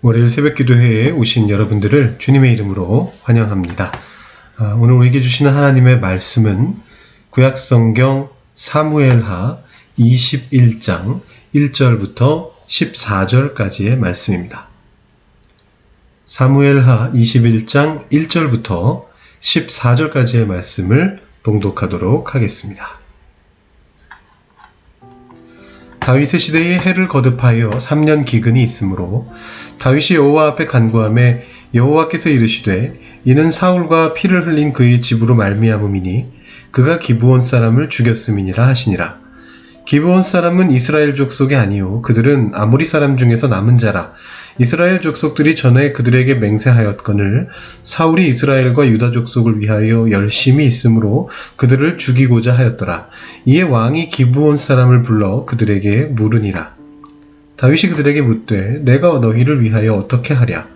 월요일 새벽기도회에 오신 여러분들을 주님의 이름으로 환영합니다. 오늘 우리에게 주시는 하나님의 말씀은 구약성경 사무엘하 21장 1절부터 14절까지의 말씀입니다. 사무엘하 21장 1절부터 14절까지의 말씀을 봉독하도록 하겠습니다. 다윗의 시대에 해를 거듭하여 3년 기근이 있으므로 다윗이 여호와 앞에 간구하매 여호와께서 이르시되 이는 사울과 피를 흘린 그의 집으로 말미암음이니 그가 기브온 사람을 죽였음이니라 하시니라. 기브온 사람은 이스라엘 족속이 아니요 그들은 아모리 사람 중에서 남은 자라. 이스라엘 족속들이 전에 그들에게 맹세하였거늘 사울이 이스라엘과 유다 족속을 위하여 열심히 있으므로 그들을 죽이고자 하였더라. 이에 왕이 기브온 사람을 불러 그들에게 물으니라. 다윗이 그들에게 묻되 내가 너희를 위하여 어떻게 하랴?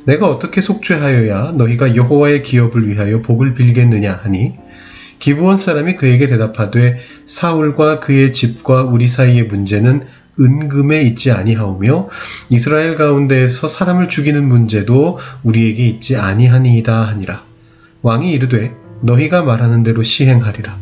내가 어떻게 속죄하여야 너희가 여호와의 기업을 위하여 복을 빌겠느냐 하니 기브온 사람이 그에게 대답하되 사울과 그의 집과 우리 사이의 문제는 은금에 있지 아니하오며 이스라엘 가운데에서 사람을 죽이는 문제도 우리에게 있지 아니하니이다 하니라. 왕이 이르되 너희가 말하는 대로 시행하리라.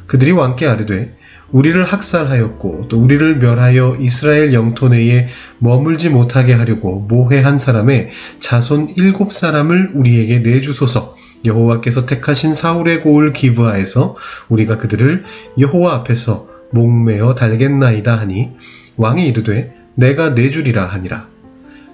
그들이 왕께 아뢰되 우리를 학살하였고 또 우리를 멸하여 이스라엘 영토 내에 머물지 못하게 하려고 모해한 사람의 자손 7사람을 우리에게 내주소서. 여호와께서 택하신 사울의 고을 기브아에서 우리가 그들을 여호와 앞에서 목매어 달겠나이다 하니 왕이 이르되 내가 내주리라 하니라.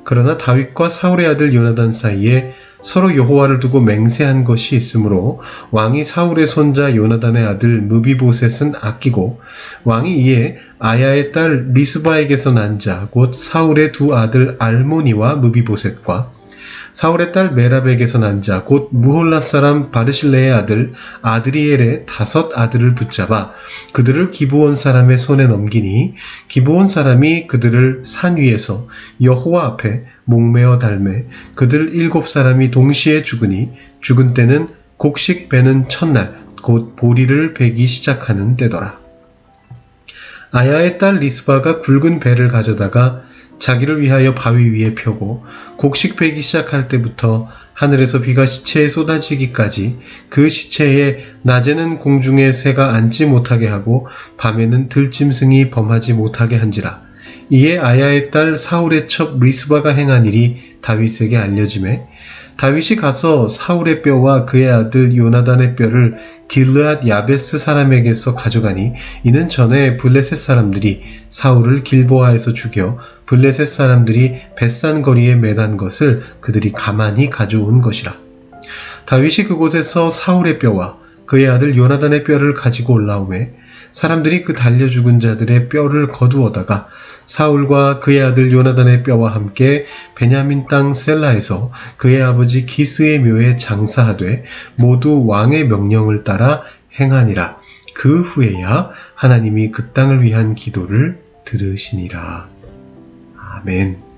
그러나 다윗과 사울의 아들 요나단 사이에 서로 여호와를 두고 맹세한 것이 있으므로 왕이 사울의 손자 요나단의 아들 무비보셋은 아끼고 왕이 이에 아야의 딸 리스바에게서 난 자 곧 사울의 두 아들 알모니와 무비보셋과 사울의 딸 메랍에게서 난 자 곧 무홀라 사람 바르실레의 아들 아드리엘의 5 아들을 붙잡아 그들을 기브온 사람의 손에 넘기니 기브온 사람이 그들을 산 위에서 여호와 앞에 목매어 달매 그들 7사람이 동시에 죽으니 죽은 때는 곡식 베는 첫날 곧 보리를 베기 시작하는 때더라. 아야의 딸 리스바가 굵은 배를 가져다가 자기를 위하여 바위 위에 펴고 곡식 베기 시작할 때부터 하늘에서 비가 시체에 쏟아지기까지 그 시체에 낮에는 공중에 새가 앉지 못하게 하고 밤에는 들짐승이 범하지 못하게 한지라. 이에 아야의 딸 사울의 첩 리스바가 행한 일이 다윗에게 알려지매 다윗이 가서 사울의 뼈와 그의 아들 요나단의 뼈를 길르앗 야베스 사람에게서 가져가니 이는 전에 블레셋 사람들이 사울을 길보아에서 죽여 블레셋 사람들이 벳산 거리에 매단 것을 그들이 가만히 가져온 것이라. 다윗이 그곳에서 사울의 뼈와 그의 아들 요나단의 뼈를 가지고 올라오매 사람들이 그 달려 죽은 자들의 뼈를 거두어다가 사울과 그의 아들 요나단의 뼈와 함께 베냐민 땅 셀라에서 그의 아버지 기스의 묘에 장사하되 모두 왕의 명령을 따라 행하니라. 그 후에야 하나님이 그 땅을 위한 기도를 들으시니라. 아멘.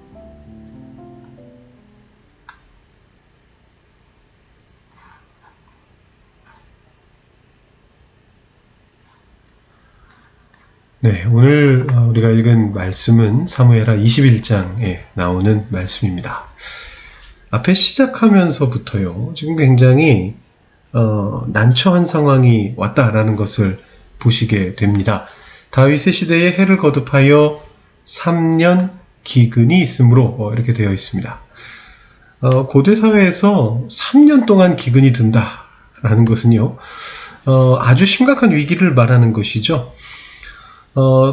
네, 오늘 우리가 읽은 말씀은 사무엘하 21장에 나오는 말씀입니다. 앞에 시작하면서부터요, 지금 굉장히 난처한 상황이 왔다라는 것을 보시게 됩니다. 다윗의 시대에 해를 거듭하여 3년 기근이 있으므로 이렇게 되어 있습니다. 고대 사회에서 3년 동안 기근이 든다라는 것은요, 아주 심각한 위기를 말하는 것이죠.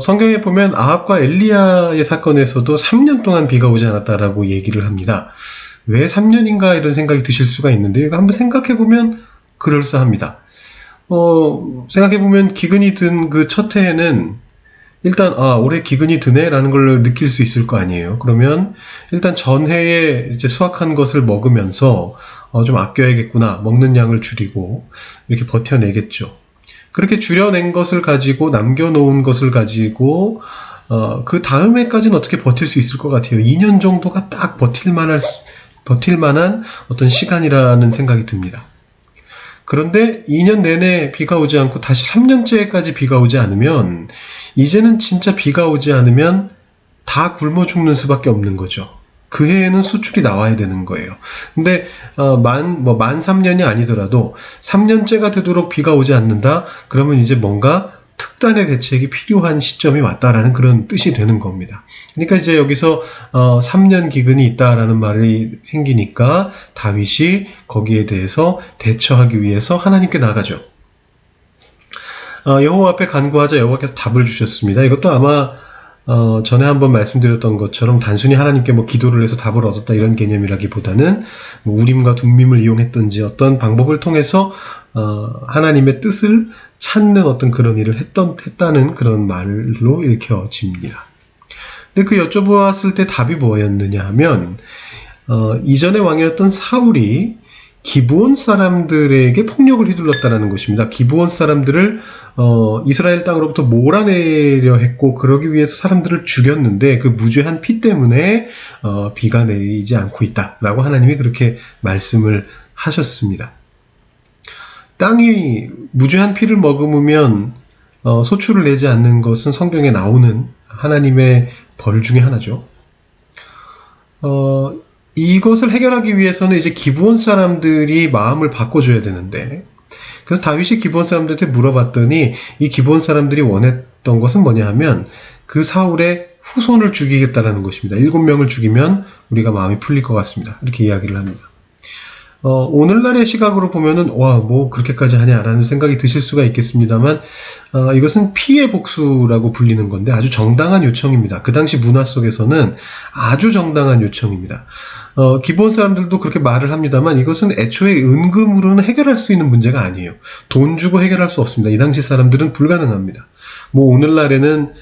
성경에 보면 아합과 엘리야의 사건에서도 3년 동안 비가 오지 않았다라고 얘기를 합니다. 왜 3년인가 이런 생각이 드실 수가 있는데 이거 한번 생각해보면 그럴싸합니다. 생각해보면 기근이 든 그 첫 해에는 일단 올해 기근이 드네 라는 걸 느낄 수 있을 거 아니에요. 그러면 일단 전해에 이제 수확한 것을 먹으면서 좀 아껴야겠구나, 먹는 양을 줄이고 이렇게 버텨내겠죠. 그렇게 줄여낸 것을 가지고 남겨놓은 것을 가지고 그 다음 해까지는 어떻게 버틸 수 있을 것 같아요. 2년 정도가 딱 버틸 만한 어떤 시간이라는 생각이 듭니다. 그런데 2년 내내 비가 오지 않고 다시 3년째까지 비가 오지 않으면 이제는 진짜 비가 오지 않으면 다 굶어 죽는 수밖에 없는 거죠. 그 해에는 수출이 나와야 되는 거예요. 근데 만 3년이 아니더라도 3년째가 되도록 비가 오지 않는다? 그러면 이제 뭔가 특단의 대책이 필요한 시점이 왔다라는 그런 뜻이 되는 겁니다. 그러니까 이제 여기서 3년 기근이 있다라는 말이 생기니까 다윗이 거기에 대해서 대처하기 위해서 하나님께 나가죠. 여호와 앞에 간구하자 여호와께서 답을 주셨습니다. 이것도 아마 전에 한번 말씀드렸던 것처럼 단순히 하나님께 기도를 해서 답을 얻었다 이런 개념이라기보다는 우림과 둠밈을 이용했던지 어떤 방법을 통해서 하나님의 뜻을 찾는 어떤 그런 일을 했다는 그런 말로 읽혀집니다. 근데 그 여쭤보았을 때 답이 뭐였느냐 하면 이전의 왕이었던 사울이 기브온 사람들에게 폭력을 휘둘렀다는 것입니다. 기브온 사람들을 이스라엘 땅으로부터 몰아내려 했고 그러기 위해서 사람들을 죽였는데 그 무죄한 피 때문에 비가 내리지 않고 있다라고 하나님이 그렇게 말씀을 하셨습니다. 땅이 무죄한 피를 머금으면 소출을 내지 않는 것은 성경에 나오는 하나님의 벌 중에 하나죠. 이것을 해결하기 위해서는 이제 기브온 사람들이 마음을 바꿔줘야 되는데, 그래서 다윗이 기브온 사람들한테 물어봤더니 이 기브온 사람들이 원했던 것은 뭐냐 하면 그 사울의 후손을 죽이겠다라는 것입니다. 7명을 죽이면 우리가 마음이 풀릴 것 같습니다. 이렇게 이야기를 합니다. 오늘날의 시각으로 보면은 뭐 그렇게까지 하냐라는 생각이 드실 수가 있겠습니다만 이것은 피해 복수라고 불리는 건데 아주 정당한 요청입니다. 그 당시 문화 속에서는 아주 정당한 요청입니다. 기본 사람들도 그렇게 말을 합니다만 이것은 애초에 은금으로는 해결할 수 있는 문제가 아니에요. 돈 주고 해결할 수 없습니다. 이 당시 사람들은 불가능합니다. 오늘날에는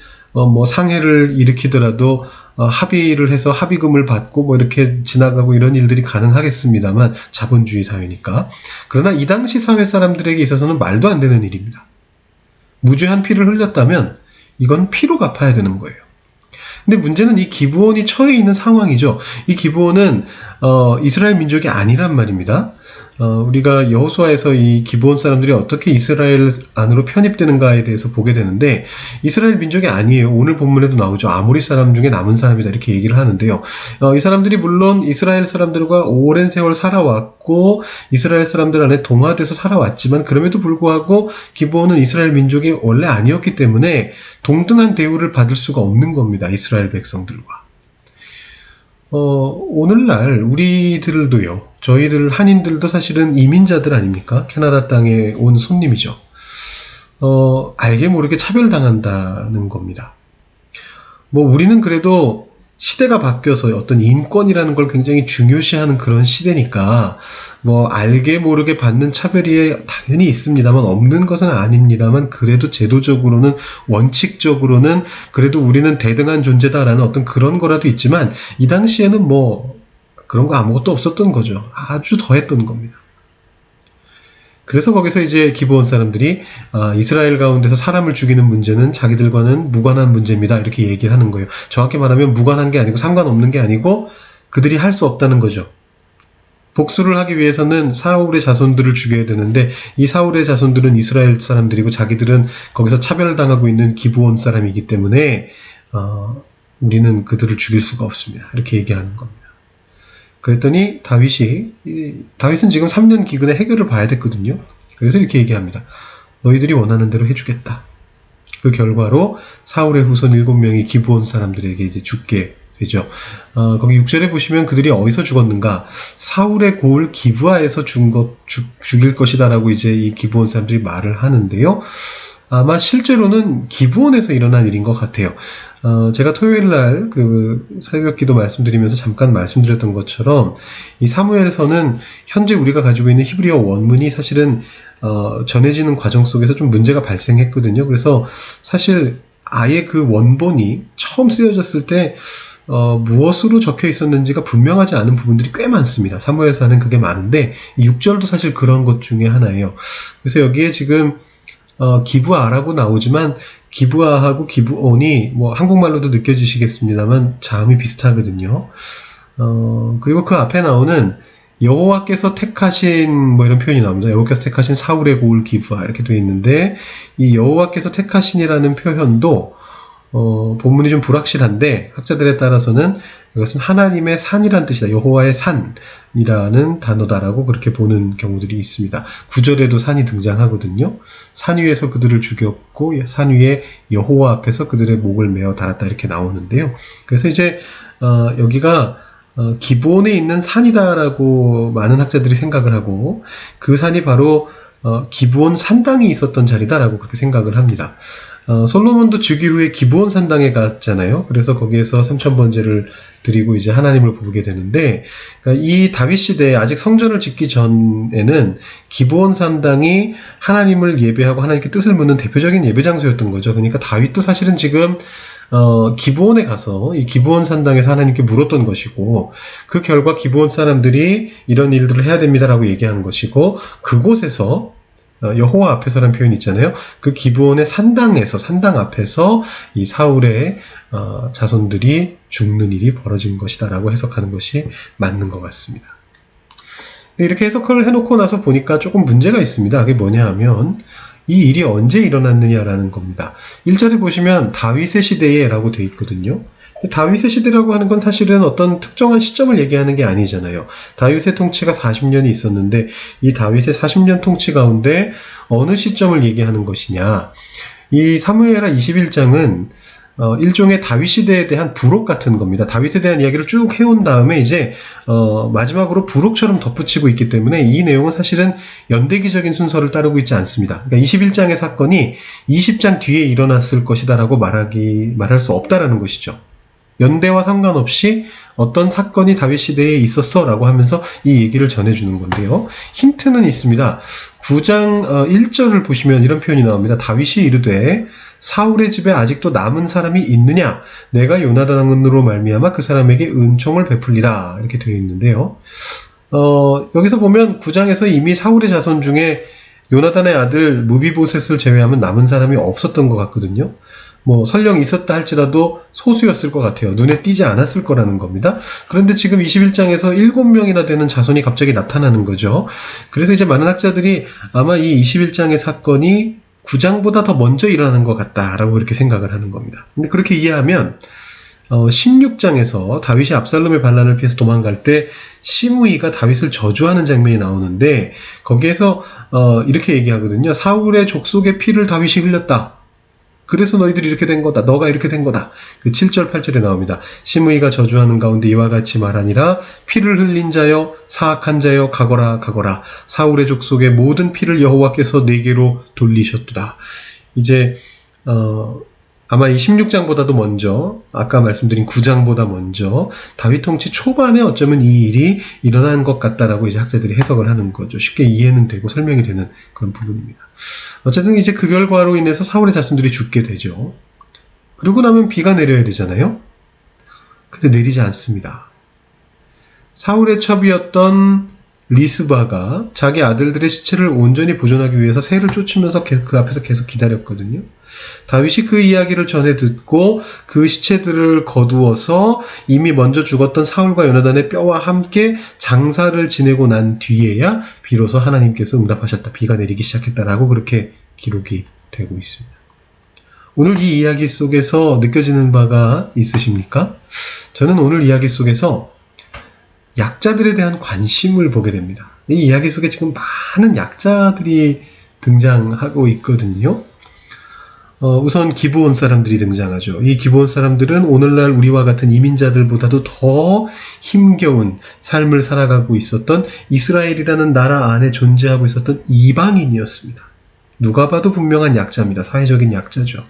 상해를 일으키더라도 합의를 해서 합의금을 받고 이렇게 지나가고 이런 일들이 가능하겠습니다만 자본주의 사회니까. 그러나 이 당시 사회 사람들에게 있어서는 말도 안 되는 일입니다. 무죄한 피를 흘렸다면 이건 피로 갚아야 되는 거예요. 근데 문제는 이 기브온이 처해 있는 상황이죠. 이 기브온은 이스라엘 민족이 아니란 말입니다. 우리가 여호수아에서 이 기브온 사람들이 어떻게 이스라엘 안으로 편입되는가에 대해서 보게 되는데 이스라엘 민족이 아니에요. 오늘 본문에도 나오죠. 아모리 사람 중에 남은 사람이다 이렇게 얘기를 하는데요. 이 사람들이 물론 이스라엘 사람들과 오랜 세월 살아왔고 이스라엘 사람들 안에 동화돼서 살아왔지만 그럼에도 불구하고 기브온은 이스라엘 민족이 원래 아니었기 때문에 동등한 대우를 받을 수가 없는 겁니다. 이스라엘 백성들과. 오늘날 우리들도요, 저희들 한인들도 사실은 이민자들 아닙니까? 캐나다 땅에 온 손님이죠. 알게 모르게 차별당한다는 겁니다. 우리는 그래도 시대가 바뀌어서 어떤 인권이라는 걸 굉장히 중요시하는 그런 시대니까 알게 모르게 받는 차별이 당연히 있습니다만 없는 것은 아닙니다만 그래도 제도적으로는 원칙적으로는 그래도 우리는 대등한 존재다라는 어떤 그런 거라도 있지만 이 당시에는 그런 거 아무것도 없었던 거죠. 아주 더했던 겁니다. 그래서 거기서 이제 기브온 사람들이 이스라엘 가운데서 사람을 죽이는 문제는 자기들과는 무관한 문제입니다. 이렇게 얘기를 하는 거예요. 정확히 말하면 무관한 게 아니고 상관없는 게 아니고 그들이 할 수 없다는 거죠. 복수를 하기 위해서는 사울의 자손들을 죽여야 되는데 이 사울의 자손들은 이스라엘 사람들이고 자기들은 거기서 차별당하고 있는 기브온 사람이기 때문에 우리는 그들을 죽일 수가 없습니다. 이렇게 얘기하는 겁니다. 그랬더니 다윗은 지금 3년 기근의 해결을 봐야 됐거든요. 그래서 이렇게 얘기합니다. 너희들이 원하는 대로 해주겠다. 그 결과로 사울의 후손 7명이 기브온 사람들에게 이제 죽게 되죠. 거기 6절에 보시면 그들이 어디서 죽었는가? 사울의 고을 기브아에서 죽일 것이다라고 이제 이 기브온 사람들이 말을 하는데요. 아마 실제로는 기브온에서 일어난 일인 것 같아요. 제가 토요일날 그 새벽 기도 말씀드리면서 잠깐 말씀드렸던 것처럼 이 사무엘서는 현재 우리가 가지고 있는 히브리어 원문이 사실은 전해지는 과정 속에서 좀 문제가 발생했거든요. 그래서 사실 아예 그 원본이 처음 쓰여졌을 때 무엇으로 적혀 있었는지가 분명하지 않은 부분들이 꽤 많습니다. 사무엘서는 그게 많은데 6절도 사실 그런 것 중에 하나예요. 그래서 여기에 지금 기브아라고 나오지만 기브아하고 기브온이 한국말로도 느껴지시겠습니다만 자음이 비슷하거든요. 그리고 그 앞에 나오는 여호와께서 택하신 이런 표현이 나옵니다. 여호와께서 택하신 사울의 고을 기브아 이렇게 되어 있는데 이 여호와께서 택하신이라는 표현도 본문이 좀 불확실한데 학자들에 따라서는 이것은 하나님의 산이란 뜻이다. 여호와의 산이라는 단어다라고 그렇게 보는 경우들이 있습니다. 9절에도 산이 등장하거든요. 산 위에서 그들을 죽였고 산 위에 여호와 앞에서 그들의 목을 메어 달았다 이렇게 나오는데요. 그래서 이제 여기가 기브온에 있는 산이다라고 많은 학자들이 생각을 하고 그 산이 바로 기브온 산당이 있었던 자리다라고 그렇게 생각을 합니다. 솔로몬도 즉위 후에 기브온 산당에 갔잖아요. 그래서 거기에서 삼천번제를 드리고 이제 하나님을 보게 되는데, 그러니까 이 다윗 시대에 아직 성전을 짓기 전에는 기브온 산당이 하나님을 예배하고 하나님께 뜻을 묻는 대표적인 예배 장소였던 거죠. 그러니까 다윗도 사실은 지금 기브온에 가서 이 기브온 산당에서 하나님께 물었던 것이고, 그 결과 기브온 사람들이 이런 일들을 해야 됩니다라고 얘기하는 것이고, 그곳에서 여호와 앞에서라는 표현이 있잖아요. 그 기브온의 산당에서 산당 앞에서 이 사울의 자손들이 죽는 일이 벌어진 것이다라고 해석하는 것이 맞는 것 같습니다. 이렇게 해석을 해놓고 나서 보니까 조금 문제가 있습니다. 그게 뭐냐 하면 이 일이 언제 일어났느냐라는 겁니다. 1절에 보시면 다윗의 시대에 라고 되어 있거든요. 다윗의 시대라고 하는 건 사실은 어떤 특정한 시점을 얘기하는 게 아니잖아요. 다윗의 통치가 40년이 있었는데 이 다윗의 40년 통치 가운데 어느 시점을 얘기하는 것이냐. 이 사무엘하 21장은 일종의 다윗 시대에 대한 부록 같은 겁니다. 다윗에 대한 이야기를 쭉 해온 다음에 이제 마지막으로 부록처럼 덧붙이고 있기 때문에 이 내용은 사실은 연대기적인 순서를 따르고 있지 않습니다. 그러니까 21장의 사건이 20장 뒤에 일어났을 것이다라고 말할 수 없다라는 것이죠. 연대와 상관없이 어떤 사건이 다윗 시대에 있었어 라고 하면서 이 얘기를 전해주는 건데요. 힌트는 있습니다. 9장 1절을 보시면 이런 표현이 나옵니다. 다윗이 이르되 사울의 집에 아직도 남은 사람이 있느냐? 내가 요나단으로 말미암아 그 사람에게 은총을 베풀리라 이렇게 되어 있는데요. 여기서 보면 9장에서 이미 사울의 자손 중에 요나단의 아들 무비보셋을 제외하면 남은 사람이 없었던 것 같거든요. 설령 있었다 할지라도 소수였을 것 같아요. 눈에 띄지 않았을 거라는 겁니다. 그런데 지금 21장에서 7명이나 되는 자손이 갑자기 나타나는 거죠. 그래서 이제 많은 학자들이 아마 이 21장의 사건이 9장보다 더 먼저 일어나는 것 같다라고 그렇게 생각을 하는 겁니다. 근데 그렇게 이해하면 16장에서 다윗이 압살롬의 반란을 피해서 도망갈 때 시므이가 다윗을 저주하는 장면이 나오는데 거기에서 이렇게 얘기하거든요. 사울의 족속의 피를 다윗이 흘렸다. 그래서 너희들이 이렇게 된 거다. 너가 이렇게 된 거다. 그 7절 8절에 나옵니다. 시므이가 저주하는 가운데 이와 같이 말하니라. 피를 흘린 자여 사악한 자여 가거라 가거라. 사울의 족속의 모든 피를 여호와께서 내게로 돌리셨도다. 이제 아마 이 16장보다도 먼저 아까 말씀드린 9장보다 먼저 다윗 통치 초반에 어쩌면 이 일이 일어난 것 같다라고 이제 학자들이 해석을 하는 거죠. 쉽게 이해는 되고 설명이 되는 그런 부분입니다. 어쨌든 이제 그 결과로 인해서 사울의 자손들이 죽게 되죠. 그러고 나면 비가 내려야 되잖아요. 근데 내리지 않습니다. 사울의 첩이었던 리스바가 자기 아들들의 시체를 온전히 보존하기 위해서 새를 쫓으면서 그 앞에서 계속 기다렸거든요. 다윗이 그 이야기를 전해 듣고 그 시체들을 거두어서 이미 먼저 죽었던 사울과 요나단의 뼈와 함께 장사를 지내고 난 뒤에야 비로소 하나님께서 응답하셨다. 비가 내리기 시작했다라고 그렇게 기록이 되고 있습니다. 오늘 이 이야기 속에서 느껴지는 바가 있으십니까? 저는 오늘 이야기 속에서 약자들에 대한 관심을 보게 됩니다. 이 이야기 속에 지금 많은 약자들이 등장하고 있거든요. 우선 기브온 사람들이 등장하죠. 이 기브온 사람들은 오늘날 우리와 같은 이민자들보다도 더 힘겨운 삶을 살아가고 있었던 이스라엘이라는 나라 안에 존재하고 있었던 이방인이었습니다. 누가 봐도 분명한 약자입니다. 사회적인 약자죠.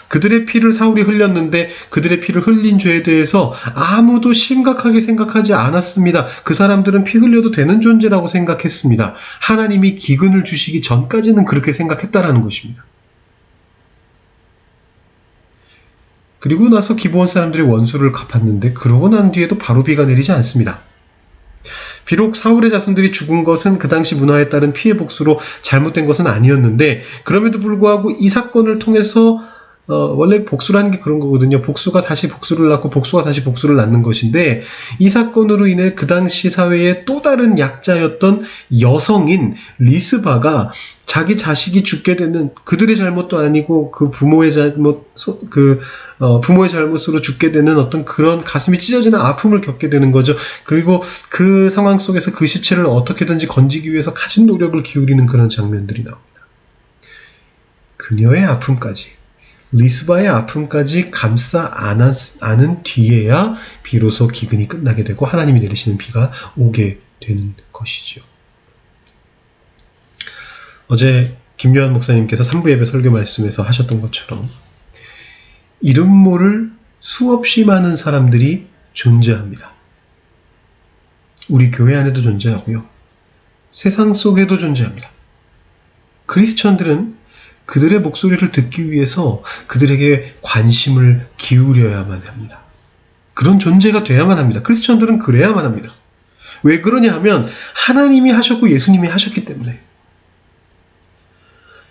그들의 피를 사울이 흘렸는데 그들의 피를 흘린 죄에 대해서 아무도 심각하게 생각하지 않았습니다. 그 사람들은 피 흘려도 되는 존재라고 생각했습니다. 하나님이 기근을 주시기 전까지는 그렇게 생각했다라는 것입니다. 그리고 나서 기브온 사람들이 원수를 갚았는데 그러고 난 뒤에도 바로 비가 내리지 않습니다. 비록 사울의 자손들이 죽은 것은 그 당시 문화에 따른 피해 복수로 잘못된 것은 아니었는데 그럼에도 불구하고 이 사건을 통해서 원래 복수라는 게 그런 거거든요. 복수가 다시 복수를 낳고 복수가 다시 복수를 낳는 것인데, 이 사건으로 인해 그 당시 사회의 또 다른 약자였던 여성인 리스바가 자기 자식이 죽게 되는, 그들의 잘못도 아니고 그 부모의 부모의 잘못으로 죽게 되는 어떤 그런 가슴이 찢어지는 아픔을 겪게 되는 거죠. 그리고 그 상황 속에서 그 시체를 어떻게든지 건지기 위해서 가진 노력을 기울이는 그런 장면들이 나옵니다. 그녀의 아픔까지, 리스바의 아픔까지 감싸 안은 뒤에야 비로소 기근이 끝나게 되고 하나님이 내리시는 비가 오게 되는 것이죠. 어제 김요한 목사님께서 3부 예배 설교 말씀에서 하셨던 것처럼 이름 모를 수없이 많은 사람들이 존재합니다. 우리 교회 안에도 존재하고요. 세상 속에도 존재합니다. 크리스천들은 그들의 목소리를 듣기 위해서 그들에게 관심을 기울여야만 합니다. 그런 존재가 돼야만 합니다. 크리스천들은 그래야만 합니다. 왜 그러냐 하면 하나님이 하셨고 예수님이 하셨기 때문에.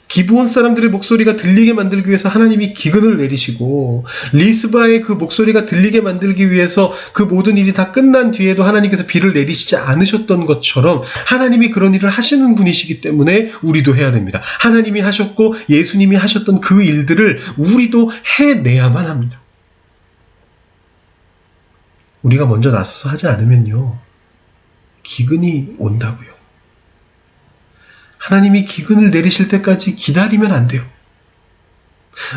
기브온 사람들의 목소리가 들리게 만들기 위해서 하나님이 기근을 내리시고, 리스바의 그 목소리가 들리게 만들기 위해서 그 모든 일이 다 끝난 뒤에도 하나님께서 비를 내리시지 않으셨던 것처럼 하나님이 그런 일을 하시는 분이시기 때문에 우리도 해야 됩니다. 하나님이 하셨고 예수님이 하셨던 그 일들을 우리도 해내야만 합니다. 우리가 먼저 나서서 하지 않으면요, 기근이 온다고요. 하나님이 기근을 내리실 때까지 기다리면 안 돼요.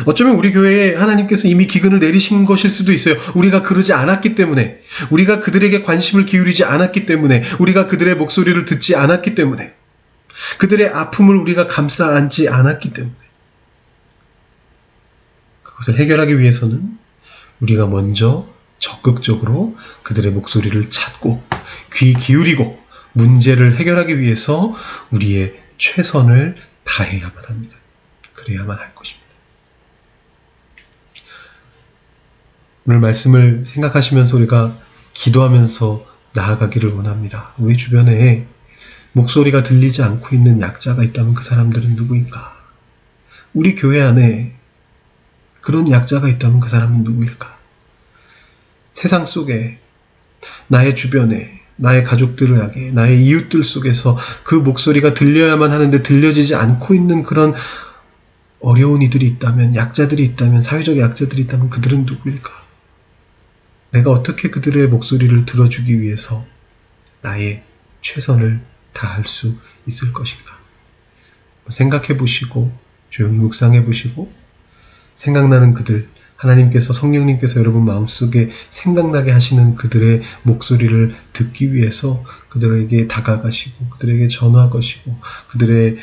어쩌면 우리 교회에 하나님께서 이미 기근을 내리신 것일 수도 있어요. 우리가 그러지 않았기 때문에, 우리가 그들에게 관심을 기울이지 않았기 때문에, 우리가 그들의 목소리를 듣지 않았기 때문에, 그들의 아픔을 우리가 감싸 안지 않았기 때문에. 그것을 해결하기 위해서는 우리가 먼저 적극적으로 그들의 목소리를 찾고 귀 기울이고 문제를 해결하기 위해서 우리의 최선을 다해야만 합니다. 그래야만 할 것입니다. 오늘 말씀을 생각하시면서 우리가 기도하면서 나아가기를 원합니다. 우리 주변에 목소리가 들리지 않고 있는 약자가 있다면 그 사람들은 누구인가? 우리 교회 안에 그런 약자가 있다면 그 사람은 누구일까? 세상 속에, 나의 주변에, 나의 가족들에게, 나의 이웃들 속에서 그 목소리가 들려야만 하는데 들려지지 않고 있는 그런 어려운 이들이 있다면, 약자들이 있다면, 사회적 약자들이 있다면 그들은 누구일까? 내가 어떻게 그들의 목소리를 들어주기 위해서 나의 최선을 다할 수 있을 것인가? 생각해 보시고, 조용히 묵상해 보시고, 생각나는 그들, 하나님께서, 성령님께서 여러분 마음속에 생각나게 하시는 그들의 목소리를 듣기 위해서 그들에게 다가가시고 그들에게 전화하시고 그들의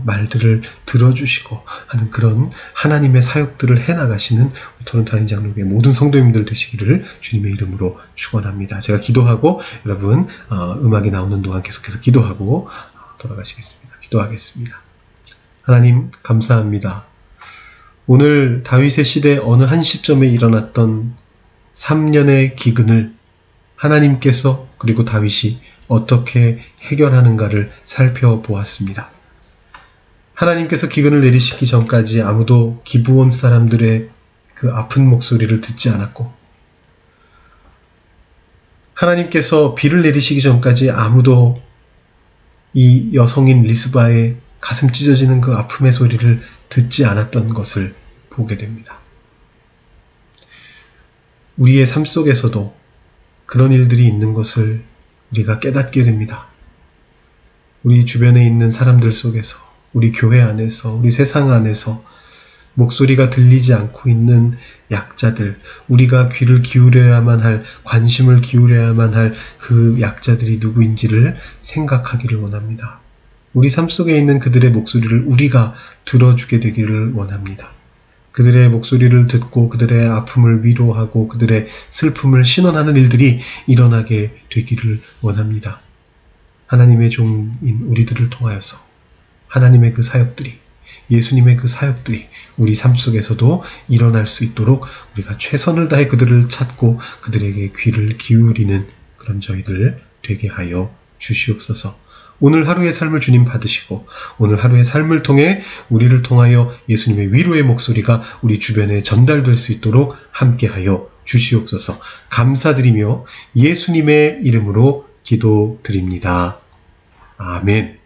말들을 들어주시고 하는 그런 하나님의 사역들을 해나가시는 토론토 장로교회 모든 성도님들 되시기를 주님의 이름으로 축원합니다. 제가 기도하고 여러분 음악이 나오는 동안 계속해서 기도하고 돌아가시겠습니다. 기도하겠습니다. 하나님 감사합니다. 오늘 다윗의 시대 어느 한 시점에 일어났던 3년의 기근을 하나님께서 그리고 다윗이 어떻게 해결하는가를 살펴보았습니다. 하나님께서 기근을 내리시기 전까지 아무도 기브온 사람들의 그 아픈 목소리를 듣지 않았고, 하나님께서 비를 내리시기 전까지 아무도 이 여성인 리스바의 가슴 찢어지는 그 아픔의 소리를 듣지 않았던 것을 보게 됩니다. 우리의 삶 속에서도 그런 일들이 있는 것을 우리가 깨닫게 됩니다. 우리 주변에 있는 사람들 속에서, 우리 교회 안에서, 우리 세상 안에서 목소리가 들리지 않고 있는 약자들, 우리가 귀를 기울여야만 할, 관심을 기울여야만 할 그 약자들이 누구인지를 생각하기를 원합니다. 우리 삶 속에 있는 그들의 목소리를 우리가 들어주게 되기를 원합니다. 그들의 목소리를 듣고 그들의 아픔을 위로하고 그들의 슬픔을 신원하는 일들이 일어나게 되기를 원합니다. 하나님의 종인 우리들을 통하여서 하나님의 그 사역들이, 예수님의 그 사역들이 우리 삶 속에서도 일어날 수 있도록 우리가 최선을 다해 그들을 찾고 그들에게 귀를 기울이는 그런 저희들 되게 하여 주시옵소서. 오늘 하루의 삶을 주님 받으시고 오늘 하루의 삶을 통해 우리를 통하여 예수님의 위로의 목소리가 우리 주변에 전달될 수 있도록 함께하여 주시옵소서. 감사드리며 예수님의 이름으로 기도드립니다. 아멘.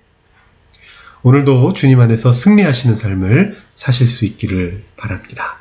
오늘도 주님 안에서 승리하시는 삶을 사실 수 있기를 바랍니다.